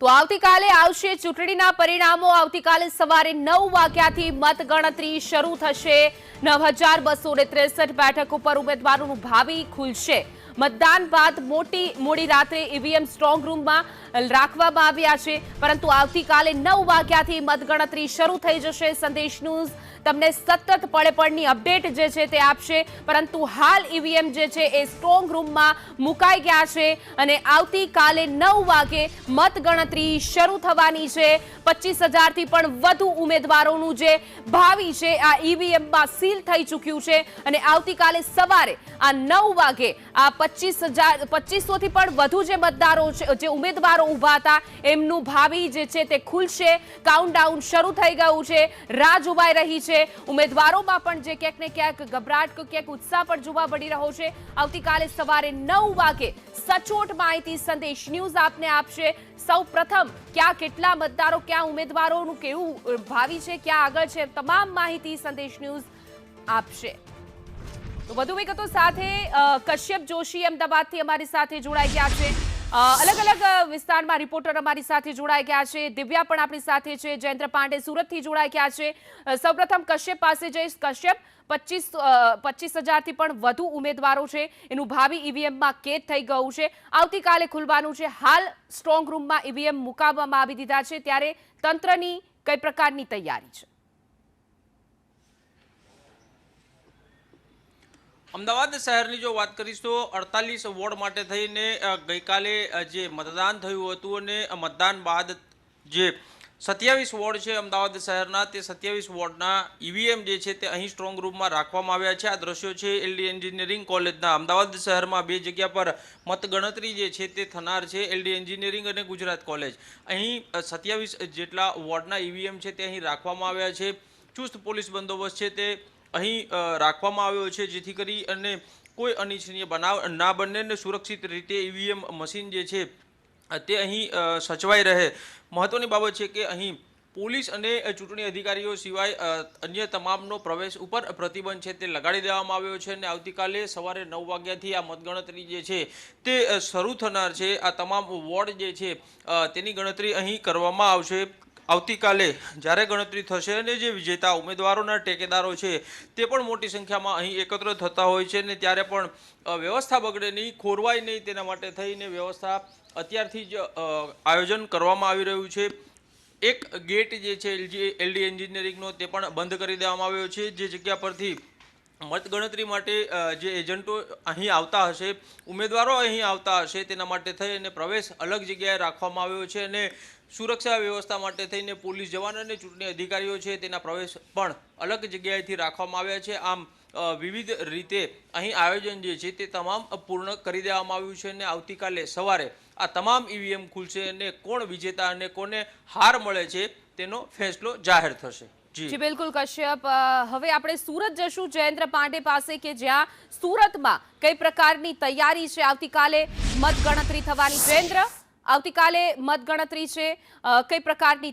તો આવતીકાલે આવશે ચૂંટણીના પરિણામો। આવતીકાલે સવારે 9 વાગ્યાથી મતગણતરી શરૂ થશે। 9263 બેઠક ઉપર ઉમેદવારોનું ભાવિ ખુલશે। मतदान बाद मोड़ी रात्रे ईवीएम स्ट्रॉन्ग रूम में राखवामां आव्या छे, परंतु आवतीकाले 9 वाग्याथी मतगणतरी शरू थई जशे। संदेश न्यूज तमने सतत पड़े अपडेट जे छे ते आपशे, परंतु हाल ईवीएम जे छे ए स्ट्रॉन्ग रूम में मुकाई गया छे अने आवतीकाले 9 वागे मतगणतरी शरू थवानी छे। 25,000 थी पण वधु उमेदवारोनुं जे भावी छे आ ईवीएम में सील थई चूक्युं छे अने आवतीकाले सवारे आ 9 वागे आ 2500 थी पण वधु जे मतदारो जे उमेदवारो उभा हता एमनुं भावी जे छे ते खुलशे। काउंटडाउन शरू थई गयुं छे, राह जोवाई रही छे। उमेदवारोमां पण जे क्यांक ने क्यांक गभराट के क्यांक उत्साह पण जोवा मळी रह्यो छे। आवतीकाले सवारे 9 वागे सचोट माहिती संदेश न्यूज आपने आपशे। सौ प्रथम क्या केटला मतदारो क्या उमेदवारोनुं केवुं भावी छे, क्या आगळ छे, तमाम माहिती संदेश न्यूज आपशे। तो વધુ વિગતો સાથે કશ્યપ જોશી અમદાવાદથી અમારી સાથે જોડાઈ ગયા છે। અલગ અલગ વિસ્તારમાં રિપોર્ટર અમારી સાથે જોડાઈ ગયા છે। દિવ્યા પણ આપણી સાથે છે, જયેન્દ્ર પાંડે સુરતથી જોડાઈ ગયા છે। સૌપ્રથમ કશ્યપ પાસે જઈશ। કશ્યપ, 25,000થી પણ વધુ ઉમેદવારો છે, એનું ભાવિ ઈવીએમમાં કેદ થઈ ગયું છે। આવતીકાલે ખુલવાનું છે। હાલ સ્ટ્રોંગ રૂમમાં ઈવીએમ મુકાવવામાં આવી દીધા છે, ત્યારે તંત્રની કઈ પ્રકારની તૈયારી છે? अमदावाद शहर की जो बात करीश तो 48 वोर्ड माटे थईने गई काले जे मतदान थयुं हतुं अने मतदान बाद जे 27 वोर्ड है अमदावाद शहरना ते 27 वोर्डना ईवीएम जे छे ते अहीं स्ट्रोंग रूम में राखवामां आव्या छे। आ दृश्यो छे एलडी एंजीनियरिंग कॉलेजना अमदावाद शहर में बे जग्या पर मतगणतरी जे छे ते थनार छे। एलडी एंजीनियरिंग अने गुजरात कॉलेज अहीं 27 जेटला वोर्डना ईवीएम छे ते अहीं राखवामां आव्या छे। चुस्त पोलीस बंदोबस्त छे ते અહીં રાખવામાં આવ્યો છે, જેથી કરી અને કોઈ અનિચ્છનીય બનાવ ના બને ને સુરક્ષિત રીતે ઈવીએમ મશીન જે છે તે અહીં સચવાઈ રહે। મહત્વની બાબત છે કે અહીં પોલીસ અને ચૂંટણી અધિકારીઓ સિવાય અન્ય તમામનો પ્રવેશ ઉપર પ્રતિબંધ છે તે લગાડી દેવામાં આવ્યો છે અને આવતીકાલે સવારે 9 વાગ્યાથી આ મતગણતરી જે છે તે શરૂ થનાર છે। આ તમામ વોર્ડ જે છે તેની ગણતરી અહીં કરવામાં આવશે। આવતીકાલે જ્યારે ગણતરી થશે અને જે વિજેતા ઉમેદવારોના ટેકેદારો છે તે પણ મોટી સંખ્યામાં અહીં એકત્ર થતા હોય છે ને ત્યારે પણ વ્યવસ્થા બગડે નહીં, ખોરવાય નહીં, તેના માટે થઈને વ્યવસ્થા અત્યારથી જ આયોજન કરવામાં આવી રહ્યું છે। એક ગેટ જે છે એલડી એન્જિનિયરિંગનો તે પણ બંધ કરી દેવામાં આવ્યો છે। જે જગ્યા પરથી मतगणतरी माटे जे एजंटो अहीं आवता हशे, उमेदवारो अहीं आवता हशे, तेना माटे थई अने प्रवेश अलग जग्याए राखवामां आव्यो छे अने सुरक्षा व्यवस्था माटे थईने पोलीस जवान अने चूंटणी अधिकारीओ छे तेना प्रवेश पण अलग जग्याएथी राखवामां आव्या छे। आम विविध रीते अहीं आयोजन जे छे ते तमाम पूर्ण करी देवामां आव्युं छे अने आवतीकाले सवारे आ तमाम ईवीएम खुलशे अने कोण विजेता अने कोने हार मळे छे तेनो फैसलो जाहेर थशे। जी बिल्कुल कश्यप, हवे आपणे सूरत जशुं जयेन्द्र पांडे पासे के ज्यां सूरतमां कई प्रकारनी तैयारी छे आवतीकाले मतगणतरी थवानी। जयेन्द्र, आवतीकाले मतगणतरी छे, कई प्रकारनी